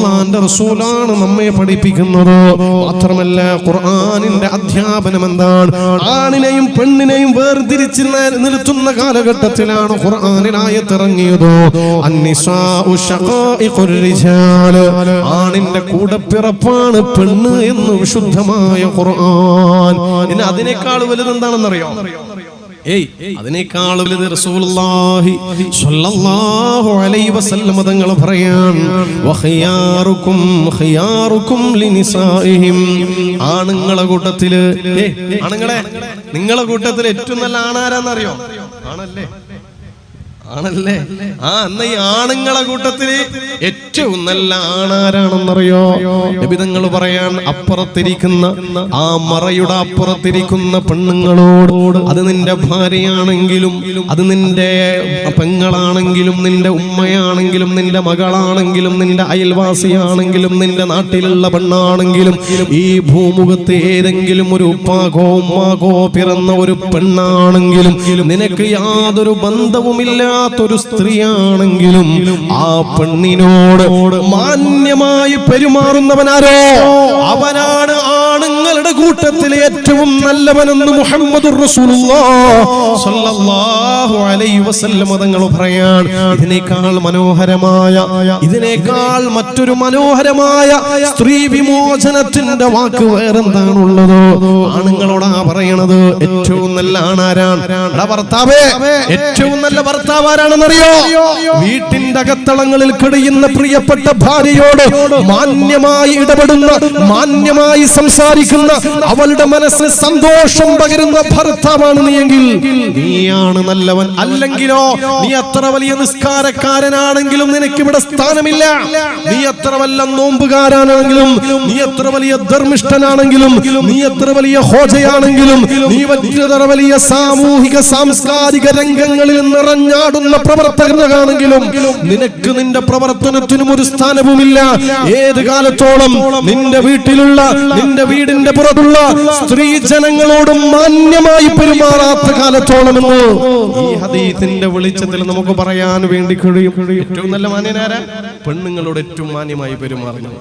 അള്ളാന്റെ റസൂലാണ് നമ്മെ പഠിപ്പിക്കുന്നത്. മാത്രമല്ല ഖുർആനിന്റെ അധ്യാപനം എന്താണ്? ആണിനെയും പെണ്ണിനെയും വേർതിരിച്ച് നിർത്തുന്ന കാലഘട്ടത്തിലാണ് ഖുർആനിൽ ആയത്ത് ഇറങ്ങിയത്. അന്നിസാഉ ശഖായിഖുർ റിജാൽ, ആണിന്റെ കൂടപ്പിറപ്പാണ് പെണ്ണ് എന്ന് വിശുദ്ധമായ ഖുർആൻ. ഇനി അതിനേക്കാൾ വലുത് എന്താണെന്നറിയോ? അതിനേക്കാൾ വലുത് റസൂലുള്ളാഹി സ്വല്ലല്ലാഹു അലൈഹി വസല്ലം തങ്ങൾ പറയാൻ, വഖിയാറുക്കും ഖിയാറുക്കും ലിനിസാഇഹിം, ആണുങ്ങളെ കൂട്ടത്തില് ആണുങ്ങളെ നിങ്ങളെ കൂട്ടത്തിൽ ഏറ്റവും നല്ല ആണാരാന്നറിയോ? ആണല്ലേ? ആണല്ലേ? എന്നാ ഈ ആണുങ്ങളെ കൂട്ടത്തില് ഏറ്റവും നല്ല ആണാരാണെന്നറിയോ? നബി തങ്ങൾ പറയാൻ, അപ്പുറത്തിരിക്കുന്ന ആ മറയുടെ അപ്പുറത്തിരിക്കുന്ന പെണ്ണുങ്ങളോട്, അത് നിന്റെ ഭാര്യയാണെങ്കിലും, അത് നിന്റെ പെങ്ങളാണെങ്കിലും, നിന്റെ ഉമ്മയാണെങ്കിലും, നിന്റെ മകളാണെങ്കിലും, നിന്റെ അയൽവാസിയാണെങ്കിലും, നിന്റെ നാട്ടിലുള്ള പെണ്ണാണെങ്കിലും, ഈ ഭൂമുഖത്ത് ഏതെങ്കിലും ഒരു ഉപ്പാകോ ഉമ്മാകോ പിറന്ന ഒരു പെണ്ണാണെങ്കിലും, നിനക്ക് യാതൊരു ബന്ധവുമില്ല ൊരു സ്ത്രീയാണെങ്കിലും, ആ പെണ്ണിനോട് മാന്യമായി പെരുമാറുന്നവനാരോ അവനാണ് ആണുങ്ങളുടെ കൂട്ടത്തിലെ ഏറ്റവും നല്ലവനെന്ന് മുഹമ്മദുർ റസൂലുള്ളാഹി സ്വല്ലല്ലാഹു അലൈഹി വസല്ലം തങ്ങൾ പറയാൻ. ഇതിനേക്കാൾ മനോഹരമായ, ഇതിനേക്കാൾ മറ്റൊരു മനോഹരമായ സ്ത്രീ വിമോചനത്തിന്റെ വാക്ക് വേറെന്താണുള്ളത്? ആണുങ്ങളോടാ പറയണത്. ഏറ്റവും നല്ല ആണാരാണ്? ഭർത്താവേ, ഏറ്റവും നല്ല ഭർത്താവ് ആരാണെന്നറിയോ? വീട്ടിന്റെ അകത്തളങ്ങളിൽ കഴിയുന്ന പ്രിയപ്പെട്ട ഭാര്യയോട് മാന്യമായി ഇടപെടുന്ന, മാന്യമായി സംസാരിക്കുന്ന, അവളുടെ മനസ്സിന് സന്തോഷം പകരുന്ന ഭർത്താവാണ് നീയെങ്കിൽ നീയാണ് നല്ലവൻ. അല്ലെങ്കിലോ നീ എത്ര വലിയ നിസ്കാരക്കാരനാണെങ്കിലും നിനക്കിവിടെ സ്ഥാനമില്ല. നീ എത്ര വല്ല നോമ്പുകാരനാണെങ്കിലും, നീ എത്ര വലിയ ധർമ്മിഷ്ഠനാണെങ്കിലും, നീ എത്ര വലിയ ഹോജയാണെങ്കിലും, നീ എത്ര വലിയ സാമൂഹിക സാംസ്കാരിക രംഗങ്ങളിൽ നിറഞ്ഞാടുന്ന പ്രവർത്തകനാണെങ്കിലും, നിനക്ക് നിന്റെ പ്രവർത്തനത്തിനും ഒരു സ്ഥാനവുമില്ല. ഏത് കാലത്തോളം നിന്റെ വീട്ടിലുള്ള, നിന്റെ വീടിന്റെ പുറത്തുള്ള സ്ത്രീ ജനങ്ങളോടും മാന്യമായി പെരുമാറാത്ത കാലത്തോളം എന്ന് ഈ ഹദീസിന്റെ വെളിച്ചത്തിൽ നമുക്ക് പറയാൻ വേണ്ടി കഴിയും. ഏറ്റവും നല്ല മാന്യനാരാ? പെണ്ണുങ്ങളോട് ഏറ്റവും മാന്യമായി പെരുമാറുന്നു.